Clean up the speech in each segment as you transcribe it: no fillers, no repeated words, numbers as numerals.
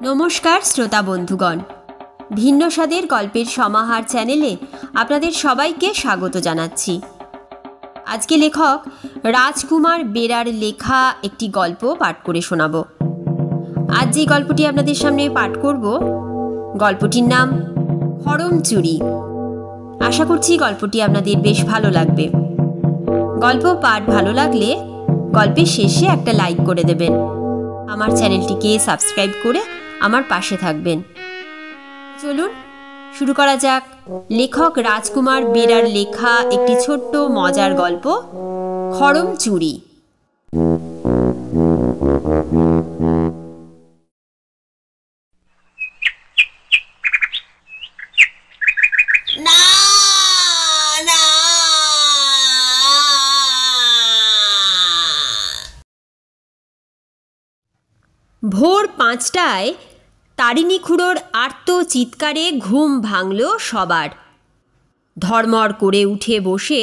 নমস্কার শ্রোতা বন্ধুগণ, ভিন্ন স্বাদের গল্পের সমাহার চ্যানেলে আপনাদের সবাইকে স্বাগত জানাচ্ছি। আজকে লেখক রাজকুমার বেরার লেখা একটি গল্প পাঠ করে শোনাব। আজ যে গল্পটি আপনাদের সামনে পাঠ করব, গল্পটির নাম খড়ম চুরি। আশা করছি গল্পটি আপনাদের বেশ ভালো লাগবে। গল্প পাঠ ভালো লাগলে গল্পের শেষে একটা লাইক করে দেবেন। আমার চ্যানেলটিকে সাবস্ক্রাইব করে আমার পাশে থাকবেন। চলুন শুরু করা যাক লেখক রাজকুমার বেরার লেখা একটি ছোট্ট মজার গল্প, খড়ম চুরি। ভোর 5টায় তারিণী খুড়োর আর্ত চিৎকারে ঘুম ভাঙল সবার। ধড়মড় করে উঠে বসে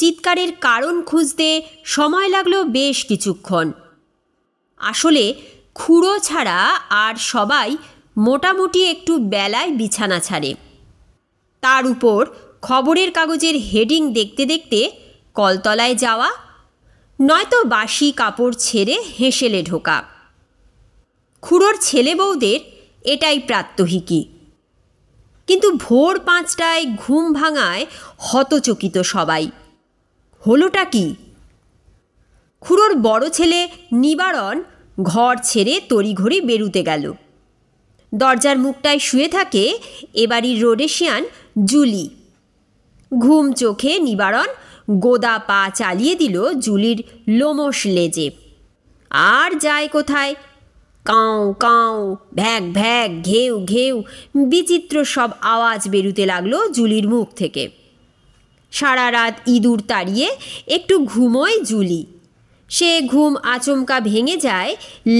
চিৎকারের কারণ খুঁজতে সময় লাগলো বেশ কিছুক্ষণ। আসলে খুড়ো ছাড়া আর সবাই মোটামুটি একটু বেলায় বিছানা ছাড়ে। তার উপর খবরের কাগজের হেডিং দেখতে দেখতে কলতলায় যাওয়া, নয়তো বাসি কাপড় ছেড়ে হেঁসেলে ঢোকা। খুড়োর ছেলে বউদের এটাই প্রাত্যহিকী। কিন্তু ভোর 5টায় ঘুম ভাঙায় হতচকিত সবাই। হলোটা কি? খুড়োর বড় ছেলে নিবারণ ঘর ছেড়ে তড়িঘড়ি বেরুতে গেল। দরজার মুখটায় শুয়ে থাকে এবাড়ির রোডেশিয়ান জুলি। ঘুম চোখে নিবারণ গোদা পা চালিয়ে দিল জুলির লোমশ লেজে। আর যায় কোথায়? কাউ কাউ, ভ্যাক ভ্যাক, ঘেউ ঘেউ, বিচিত্র সব আওয়াজ বেরুতে লাগলো জুলির মুখ থেকে। সারা রাত ইঁদুর তাড়িয়ে একটু ঘুমোয় জুলি। সে ঘুম আচমকা ভেঙে যায়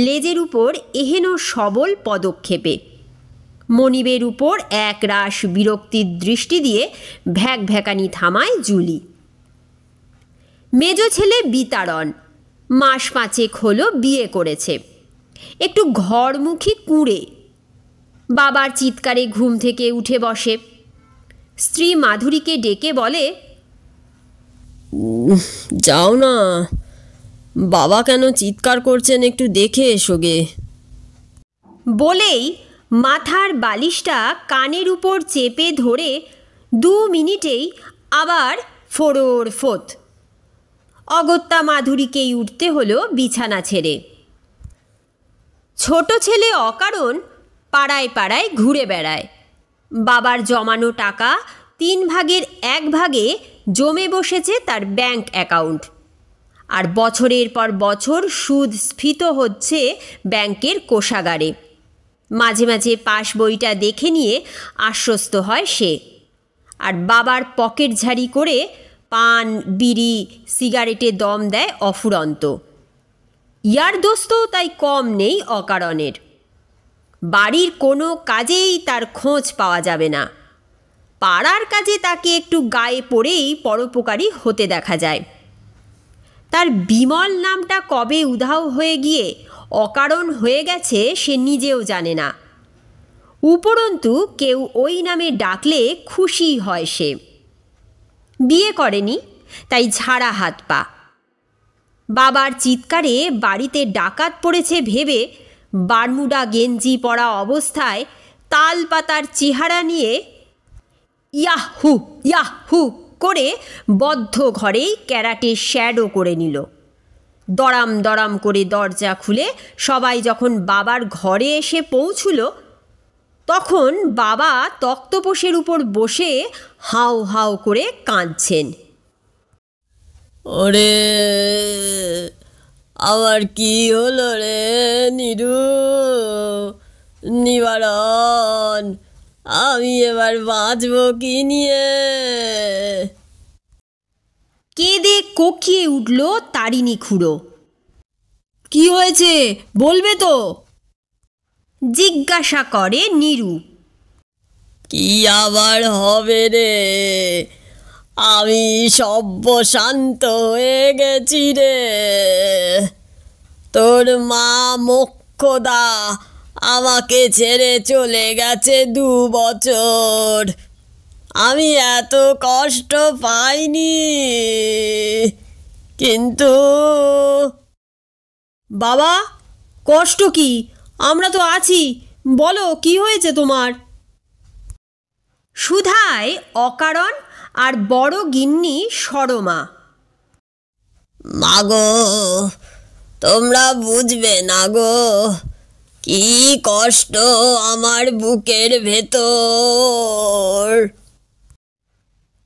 লেজের উপর এহেন সবল পদক্ষেপে। মনিবের উপর এক রাশ বিরক্তির দৃষ্টি দিয়ে ভ্যাক ভ্যাকানি থামায় জুলি। মেজ ছেলে বিতাড়ন মাস 5 হলো বিয়ে করেছে। একটু ঘরমুখী কুঁড়ে। বাবার চিৎকারে ঘুম থেকে উঠে বসে। স্ত্রী মাধুরীকে ডেকে বলে, যাও না, বাবা কেন চিৎকার করছেন একটু দেখে এসো গে। বলেই মাথার বালিশটা কানের উপর চেপে ধরে 2 মিনিটেই আবার ফোড়র ফোত। অগত্যা মাধুরীকেই উঠতে হলো বিছানা ছেড়ে। ছোট ছেলে অকারণ পাড়ায় পাড়ায় ঘুরে বেড়ায়। বাবার জমানো টাকা 3 ভাগের 1 ভাগে জমে বসেছে তার ব্যাংক অ্যাকাউন্ট। আর বছরের পর বছর সুদ স্ফীত হচ্ছে ব্যাংকের কোষাগারে। মাঝে মাঝে পাস বইটা দেখে নিয়ে আশ্বস্ত হয় সে। আর বাবার পকেট ঝাড়ি করে পান, বিড়ি, সিগারেটে দম দেয় অফুরন্ত। ইয়ার দোস্ত তাই কম নেই অকারণের। বাড়ির কোনো কাজেই তার খোঁজ পাওয়া যাবে না। পাড়ার কাজে তাকে একটু গায়ে পড়েই পরোপকারী হতে দেখা যায়। তার বিমল নামটা কবে উধাও হয়ে গিয়ে অকারণ হয়ে গেছে সে নিজেও জানে না। উপরন্তু কেউ ওই নামে ডাকলে খুশি হয় সে। বিয়ে করেনি, তাই ঝাড়া হাত পা। বাবার চিৎকারে বাড়িতে ডাকাত পড়েছে ভেবে বারমুডা গেঞ্জি পরা অবস্থায় তাল পাতার চেহারা নিয়ে ইয়াহু ইয়াহু করে বদ্ধ ঘরেই ক্যারাটে শ্যাডো করে নিল। দড়াম দড়াম করে দরজা খুলে সবাই যখন বাবার ঘরে এসে পৌঁছল, তখন বাবা তক্তপোষের উপর বসে হাউ হাউ করে কাঁদছেন। ওরে, আবার কি হলো রে নিরু, নিবারণ, আমি এবার বাঁচব কি নিয়ে? কেঁদে কোকিয়ে উঠল তারিণী খুড়ো। কি হয়েছে বলবে তো? জিজ্ঞাসা করে নিরু। কি আবার হবে রে, আমি সব্যশান্ত হয়ে গেছি রে। তোর মা মোক্ষদা আমাকে ছেড়ে চলে গেছে 2 বছর। আমি এত কষ্ট পাইনি, কিন্তু বাবা, কষ্ট কি? আমরা তো আছি, বলো কি হয়েছে তোমার? সুধায় অকারণ আর বড় গিন্নি সরমা। মাগো, তোমরা বুঝবে না গো, কি কষ্ট আমার বুকের ভেতর।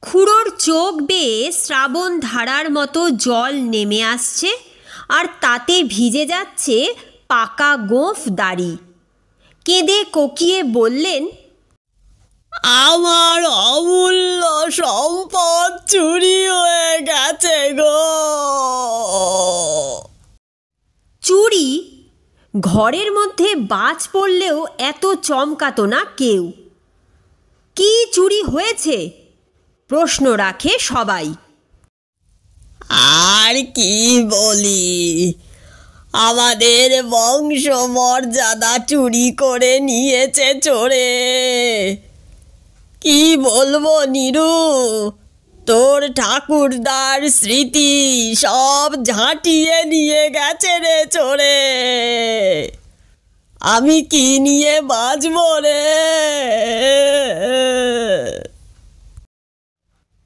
খুড়োর চোখ বেয়ে শ্রাবণ ধারার মতো জল নেমে আসছে, আর তাতে ভিজে যাচ্ছে পাকা গোঁফ দাড়ি। কেঁদে কোকিয়ে বললেন, আমার অমূল্য সম্পদ চুরি হয়ে গেছে গো। চুরি? ঘরের মধ্যে বাজ পড়লেও এত চমকাতো না কেউ। কি চুরি হয়েছে? প্রশ্ন রাখে সবাই। আর কি বলি, আমাদের বংশমর্যাদা চুরি করে নিয়েছে চোরে। কি বলবো নীরু, তোর ঠাকুরদার স্মৃতি সব ঝাঁটিয়ে নিয়ে গেছে রে চোরে। আমি কি নিয়ে বাঁচব রে?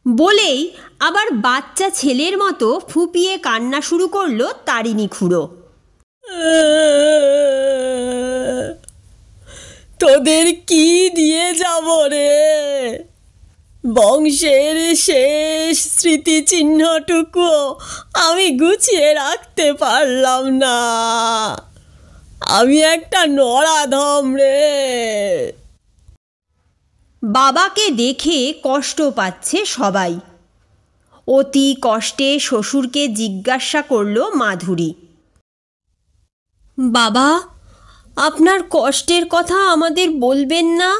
বলেই আবার বাচ্চা ছেলের মতো ফুপিয়ে কান্না শুরু করলো তারিণী খুড়ো। তোদের কি দিয়ে যাব রে? বংশের শেষ স্মৃতিচিহ্নটুকু আমি গুছিয়ে রাখতে পারলাম না। আমি একটা নরাধম রে। বাবাকে দেখে কষ্ট পাচ্ছে সবাই। অতি কষ্টে শ্বশুরকে জিজ্ঞাসা করলো মাধুরী। বাবা, আপনার কষ্টের কথা আমাদের বলবেন না?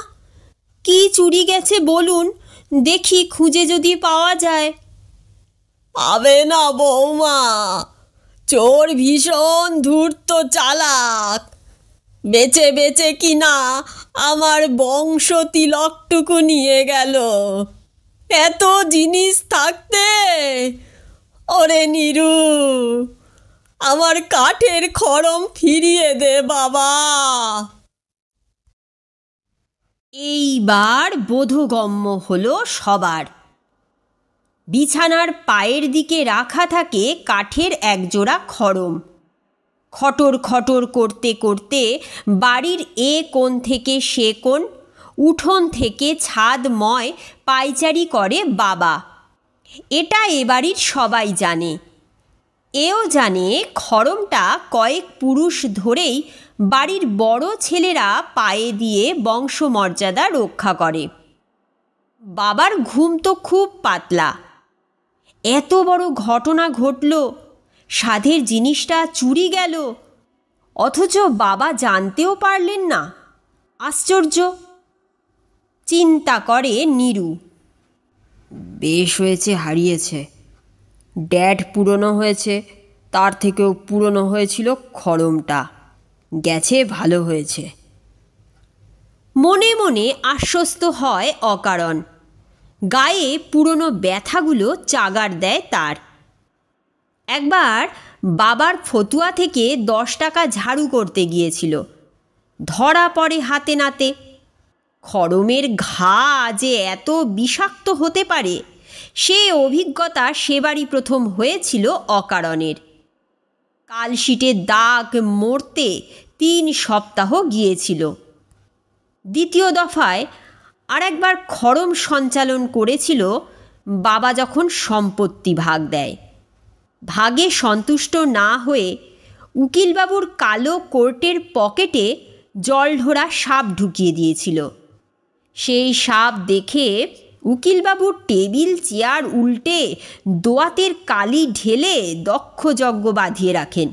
কি চুরি গেছে বলুন, দেখি খুঁজে যদি পাওয়া যায়। পাবে না বৌমা, চোর ভীষণ ধূর্ত চালাক। বেচে বেচে কিনা আমার বংশ তিলকটুকু নিয়ে গেল। এত জিনিস থাকতে, ওরে নীরু, আমার কাঠের খড়ম ফিরিয়ে দে বাবা। এইবার বোধগম্য হলো সবার। বিছানার পায়ের দিকে রাখা থাকে কাঠের একজোড়া খড়ম। খটর খটর করতে করতে বাড়ির এ কোণ থেকে সে কোণ, উঠোন থেকে ছাদময় পায়চারি করে বাবা। এটা এ বাড়ির সবাই জানে। এও জানে খড়মটা কয়েক পুরুষ ধরেই বাড়ির বড় ছেলেরা পায়ে দিয়ে বংশমর্যাদা রক্ষা করে। বাবার ঘুম তো খুব পাতলা। এত বড় ঘটনা ঘটল, সাধের জিনিসটা চুরি গেল, অথচ বাবা জানতেও পারলেন না। আশ্চর্য! চিন্তা করে নীরু। বেশ হয়েছে হারিয়েছে। ড্যাড পুরনো হয়েছে, তার থেকেও পুরনো হয়েছিল খড়মটা। গেছে ভালো হয়েছে। মনে মনে আশ্বস্ত হয় অকারণ। গায়ে পুরনো ব্যথাগুলো চাগার দেয় তার। একবার বাবার ফতুয়া থেকে 10 টাকা ঝাড়ু করতে গিয়েছিল। ধরা পড়ে হাতে নাতে। খড়মের ঘা যে এত বিষাক্ত হতে পারে, সে অভিজ্ঞতা সেবারই প্রথম হয়েছিল অকারণের। কালশিটের দাগ মরতে 3 সপ্তাহ গিয়েছিল। দ্বিতীয় দফায় আরেকবার খড়ম সঞ্চালন করেছিল বাবা যখন সম্পত্তি ভাগ দেয়। ভাগে সন্তুষ্ট না হয়ে উকিলবাবুর কালো কোর্টের পকেটে জলঢোরা সাপ ঢুকিয়ে দিয়েছিল। সেই সাপ দেখে উকিলবাবুর টেবিল চেয়ার উল্টে দোয়াতের কালি ঢেলে দক্ষ যজ্ঞ বাঁধিয়ে রাখেন।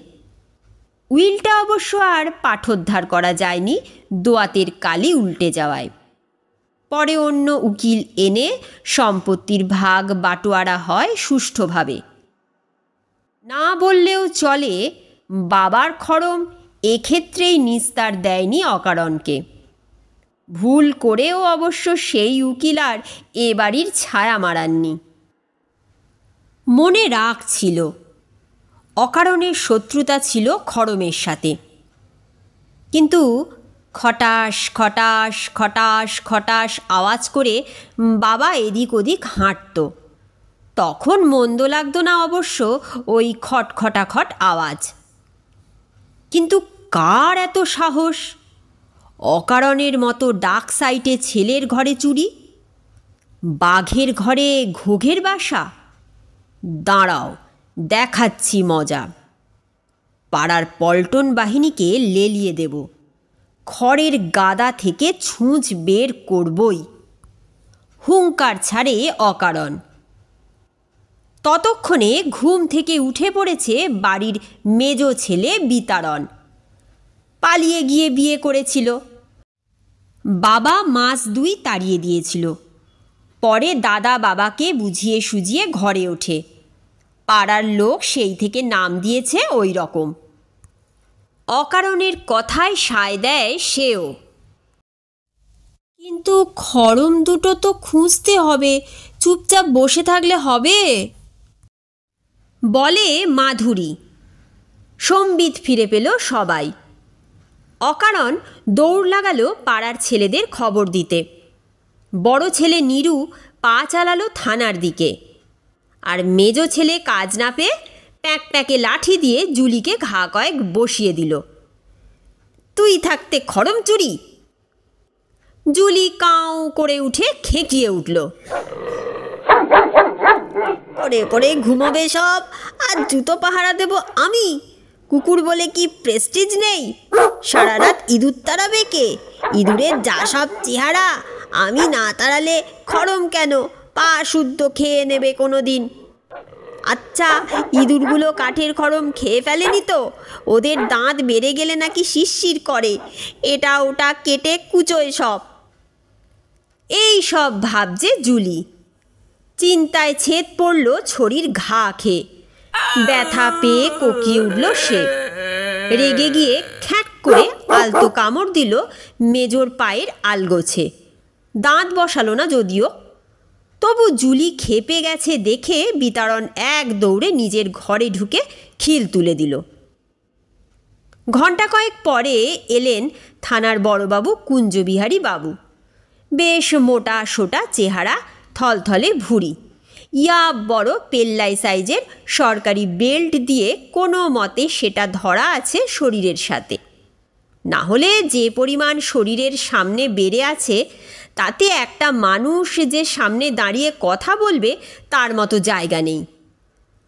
উইলটা অবশ্য আর পাঠোদ্ধার করা যায়নি দোয়াতের কালি উল্টে যাওয়ায়। পরে অন্য উকিল এনে সম্পত্তির ভাগ বাটোয়ারা হয় সুষ্ঠুভাবে। না বললেও চলে, বাবার খড়ম এক্ষেত্রেই নিস্তার দেয়নি অকারণকে। ভুল করেও অবশ্য সেই উকিল আর এ বাড়ির ছায়া মারাননি। মনে রাগ ছিল, অকারণের শত্রুতা ছিল খড়মের সাথে। কিন্তু খটাস খটাস খটাস খটাস আওয়াজ করে বাবা এদিক ওদিক হাঁটত, তখন মন্দ লাগতো না অবশ্য ওই খটখটাখট আওয়াজ। কিন্তু কার এত সাহস? অকারণের মতো ডাক সাইটে ছেলের ঘরে চুরি, বাঘের ঘরে ঘোঘের বাসা। দাঁড়াও, দেখাচ্ছি মজা। পাড়ার পল্টন বাহিনীকে লেলিয়ে দেব, খড়ের গাদা থেকে ছুঁচ বের করবই। হুঙ্কার ছাড়ে অকারণ। ততক্ষণে ঘুম থেকে উঠে পড়েছে বাড়ির মেজ ছেলে বিতারণ। পালিয়ে গিয়ে বিয়ে করেছিল। বাবা মাস 2 তাড়িয়ে দিয়েছিল। পরে দাদা বাবাকে বুঝিয়ে সুঝিয়ে ঘরে ওঠে। পাড়ার লোক সেই থেকে নাম দিয়েছে ওই রকম। অকারণের কথায় সায় দেয় সেও। কিন্তু খড়ম দুটো তো খুঁজতে হবে, চুপচাপ বসে থাকলে হবে? বলে মাধুরী। সম্বিত ফিরে পেল সবাই। অকারণ দৌড় লাগালো পাড়ার ছেলেদের খবর দিতে। বড় ছেলে নীরু পা চালালো থানার দিকে, আর মেজ ছেলে কাজ না পেয়ে প্যাক প্যাকে লাঠি দিয়ে জুলিকে ঘা কয়েক বসিয়ে দিল। তুই থাকতে খড়ম চুরি? জুলি কাউ করে উঠে খেঁকিয়ে উঠল। পরে পরে ঘুমোবে সব, আর জুতো পাহারা দেব আমি? কুকুর বলে কি প্রেস্টিজ নেই? সারা রাত ইঁদুর তাড়াবে কে? ইঁদুরের যা সব চেহারা, আমি না তাড়ালে খড়ম কেন পা শুদ্ধ খেয়ে নেবে কোনো দিন। আচ্ছা, ইঁদুরগুলো কাঠের খড়ম খেয়ে ফেলেনি তো? ওদের দাঁত বেড়ে গেলে নাকি শিরশির করে, এটা ওটা কেটে কুচোয় সব। এই সব ভাবছে জুলি। চিন্তায় ছেদ পড়ল ছড়ির ঘা খেয়ে। ব্যথা পেয়ে কোকিয়ে উঠল সে। রেগে গিয়ে খ্যাঁক করে আলতো কামড় দিল মেজোর পায়ের আলগোছে। দাঁত বসালো না যদিও। তবু জুলি খেপে গেছে দেখে বিতারণ এক দৌড়ে নিজের ঘরে ঢুকে খিল তুলে দিল। ঘণ্টা কয়েক পরে এলেন থানার বড়বাবু কুঞ্জবিহারী বাবু। বেশ মোটা সোটা চেহারা, থলথলে ভুঁড়ি, ইয়া বড় পেল্লাই সাইজের সরকারি বেল্ট দিয়ে কোনো মতে সেটা ধরা আছে শরীরের সাথে। না হলে যে পরিমাণ শরীরের সামনে বেড়ে আছে, তাতে একটা মানুষ যে সামনে দাঁড়িয়ে কথা বলবে তার মতো জায়গা নেই।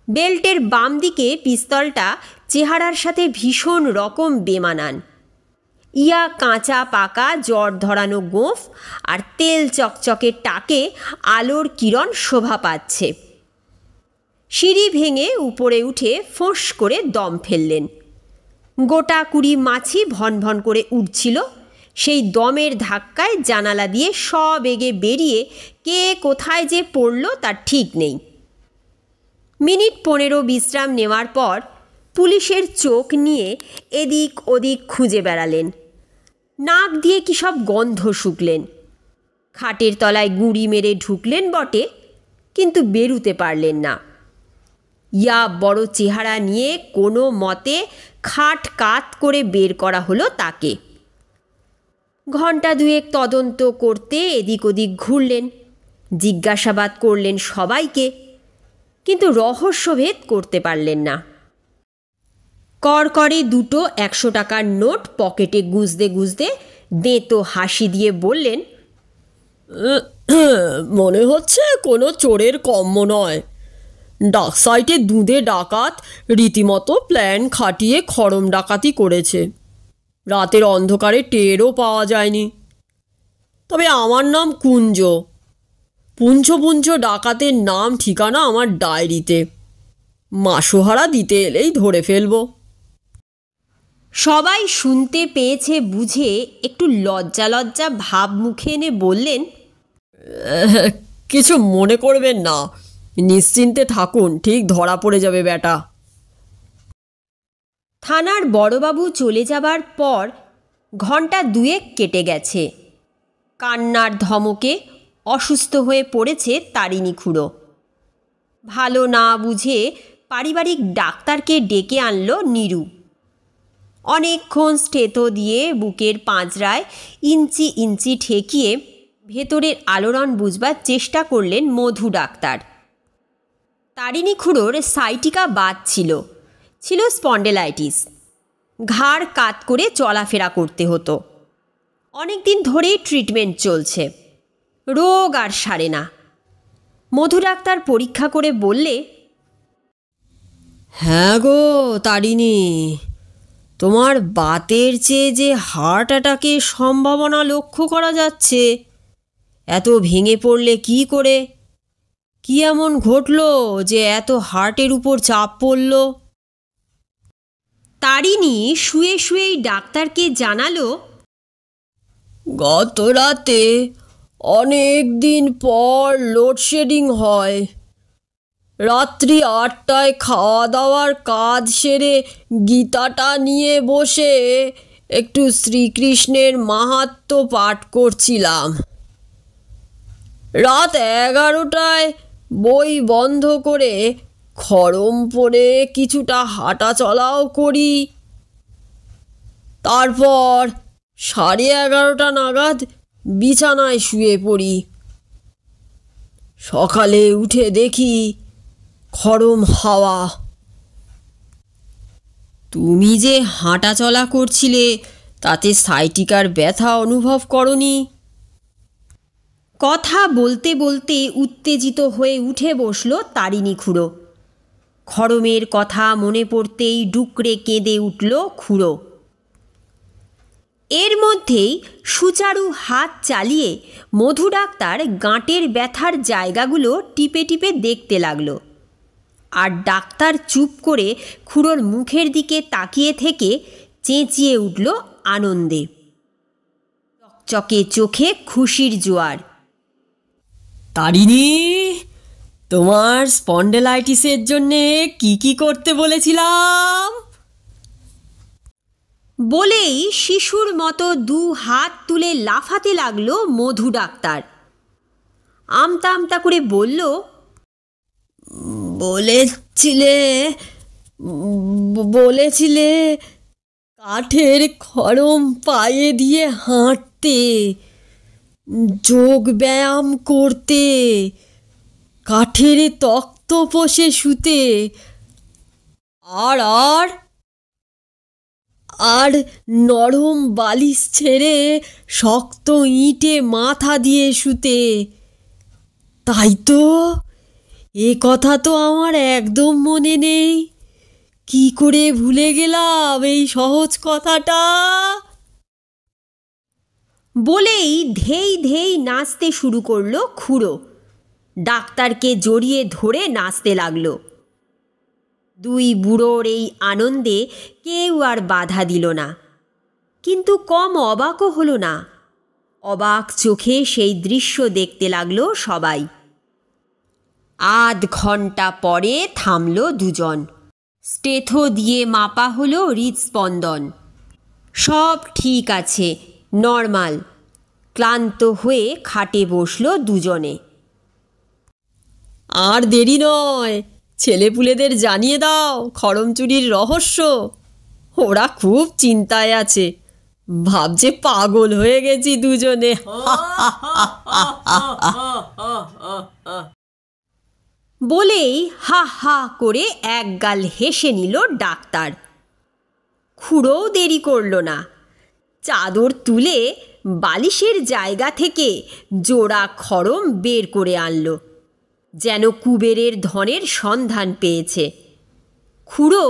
বেল্টের বাম দিকে পিস্তলটা চেহারার সাথে ভীষণ রকম বেমানান। ইয়া কাঁচা পাকা জ্বর ধরানো গোঁফ আর তেল চকচকে টাকে আলোর কিরণ শোভা পাচ্ছে। সিঁড়ি ভেঙে উপরে উঠে ফোঁস করে দম ফেললেন। গোটা 20 মাছি ভনভন করে উঠছিল। সেই দমের ধাক্কায় জানালা দিয়ে সবেগে বেরিয়ে কে কোথায় যে পড়ল তার ঠিক নেই। মিনিট 15 বিশ্রাম নেওয়ার পর পুলিশের চোখ নিয়ে এদিক ওদিক খুঁজে বেড়ালেন। নাক দিয়ে কী সব গন্ধ শুকলেন। খাটের তলায় গুঁড়ি মেরে ঢুকলেন বটে, কিন্তু বেরুতে পারলেন না। ইয়া বড় চেহারা নিয়ে কোনো মতে খাট কাত করে বের করা হলো তাকে। ঘণ্টা 2 তদন্ত করতে এদিক ওদিক ঘুরলেন, জিজ্ঞাসাবাদ করলেন সবাইকে, কিন্তু রহস্যভেদ করতে পারলেন না। করকরে 2 100 টাকার নোট পকেটে গুঁজতে গুঁজতে দেঁতো হাসি দিয়ে বললেন, মনে হচ্ছে কোনো চোরের কম্ম নয়। ডাক সাইটে দুধে ডাকাত রীতিমতো প্ল্যান খাটিয়ে খড়ম ডাকাতি করেছে। রাতের অন্ধকারে টেরও পাওয়া যায়নি। তবে আমার নাম কুঞ্জ। পুঞ্জ পুঞ্জ ডাকাতের নাম ঠিকানা আমার ডায়েরিতে। মাসোহারা দিতে এলেই ধরে ফেলব। সবাই শুনতে পেয়েছে বুঝে একটু লজ্জা লজ্জা ভাব মুখে এনে বললেন, কিছু মনে করবেন না, নিশ্চিন্তে থাকুন, ঠিক ধরা পড়ে যাবে ব্যাটা। থানার বড়বাবু চলে যাবার পর ঘণ্টা দুয়েক কেটে গেছে। কান্নার ধমকে অসুস্থ হয়ে পড়েছে তারিণী খুড়ো। ভালো না বুঝে পারিবারিক ডাক্তারকে ডেকে আনলো নীরু। অনেকক্ষণ স্টেথো দিয়ে বুকের পাঁজরায় ইঞ্চি ইঞ্চি ঠেকিয়ে ভেতরের আলোড়ন বুঝবার চেষ্টা করলেন মধু ডাক্তার। তারিণী খুড়োর সাইটিকা বাত ছিল স্পন্ডেলাইটিস। ঘাড় কাত করে চলাফেরা করতে হতো। অনেক দিন ধরেই ট্রিটমেন্ট চলছে, রোগ আর সারে না। মধু ডাক্তার পরীক্ষা করে বললে, হ্যাঁ গো তারিণী, তোমার বাতের চেয়ে যে হার্ট অ্যাটাকের সম্ভাবনা লক্ষ্য করা যাচ্ছে। এত ভেঙে পড়লে কি করে? কি এমন ঘটলো যে এত হার্টের উপর চাপ পড়ল? তারিণী শুয়ে শুয়েই ডাক্তারকে জানালো, গত রাতে অনেক দিন পর লোডশেডিং হয়। রাত্রি 8টায় খাওয়া দাওয়ার কাজ সেরে গীতাটা নিয়ে বসে একটু শ্রীকৃষ্ণের মাহাত্ম্য পাঠ করছিলাম। রাত 11টায় বই বন্ধ করে খড়ম পরে কিছুটা হাঁটা চলাও করি। তারপর 11:30 নাগাদ বিছানায় শুয়ে পড়ি। সকালে উঠে দেখি খড়ম হাওয়া। তুমি যে হাঁটা চলা করছিলে তাতে সাইটিকার ব্যথা অনুভব করনি? কথা বলতে বলতে উত্তেজিত হয়ে উঠে বসল তারিণী খুড়ো। খড়মের কথা মনে পড়তেই ডুকরে কেঁদে উঠল খুড়ো। এর মধ্যেই সুচারু হাত চালিয়ে মধু ডাক্তার গাঁটের ব্যথার জায়গাগুলো টিপে টিপে দেখতে লাগলো। আর ডাক্তার চুপ করে খুড়োর মুখের দিকে তাকিয়ে থেকে চেঁচিয়ে উঠল আনন্দে। চকচকে চোখে খুশির জোয়ার। তারিণী, তোমার স্পন্ডেলাইটিসের জন্যে কি করতে বলেছিলাম? বলেই শিশুর মতো 2 হাত তুলে লাফাতে লাগলো মধু ডাক্তার। আমতা আমতা করে বলল, বলেছিলে কাঠের খড়ম পায়ে দিয়ে হাঁটতে, যোগ ব্যায়াম করতে, কাঠের তক্তপোষে শুতে, আর আর আর নরম বালিশ ছেড়ে শক্ত ইঁটে মাথা দিয়ে শুতে। তাই তো? এ কথা তো আমার একদম মনে নেই। কি করে ভুলে গেলাম এই সহজ কথাটা? বলেই ধেই ধেই নাচতে শুরু করলো খুড়ো। ডাক্তারকে জড়িয়ে ধরে নাচতে লাগলো। 2 বুড়োর এই আনন্দে কেউ আর বাধা দিল না, কিন্তু কম অবাকও হলো না। অবাক চোখে সেই দৃশ্য দেখতে লাগলো সবাই। আধ ঘন্টা পরে থামল দুজন। স্টেথো দিয়ে মাপা হলো হৃদস্পন্দন। সব ঠিক আছে, নর্মাল। ক্লান্ত হয়ে খাটে বসলো দুজনে। আর দেরি নয়, ছেলেপুলেদের জানিয়ে দাও খড়ম চুরির রহস্য। ওরা খুব চিন্তায় আছে, ভাবছে পাগল হয়ে গেছি দুজনে। বলেই হা হা করে একগাল হেসে নিল ডাক্তার। খুড়োও দেরি করল না। চাদর তুলে বালিশের জায়গা থেকে জোড়া খড়ম বের করে আনলো, যেন কুবেরের ধনের সন্ধান পেয়েছে। খুড়ো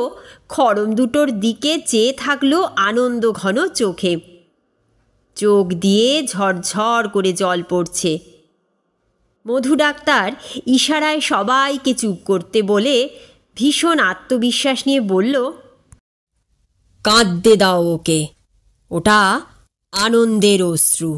খড়ম দুটোর দিকে চেয়ে থাকলো আনন্দ ঘন চোখে। চোখ দিয়ে ঝরঝর করে জল পড়ছে। মধু ডাক্তার ইশারায় সবাইকে চুপ করতে বলে ভীষণ আত্মবিশ্বাস নিয়ে বলল, কাঁদতে দাও ওকে, ওটা আনন্দের অশ্রু।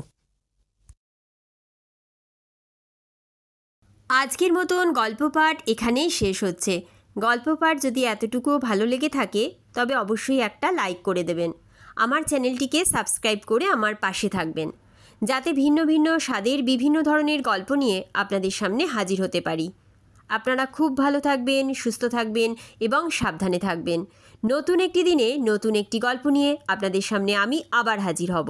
আজকের মতন গল্প পাঠ এখানেই শেষ হচ্ছে। গল্প পাঠ যদি এতটুকুও ভালো লেগে থাকে তবে অবশ্যই একটা লাইক করে দেবেন। আমার চ্যানেলটিকে সাবস্ক্রাইব করে আমার পাশে থাকবেন, যাতে ভিন্ন ভিন্ন স্বাদের বিভিন্ন ধরনের গল্প নিয়ে আপনাদের সামনে হাজির হতে পারি। আপনারা খুব ভালো থাকবেন, সুস্থ থাকবেন এবং সাবধানে থাকবেন। নতুন একটি দিনে নতুন একটি গল্প নিয়ে আপনাদের সামনে আমি আবার হাজির হব।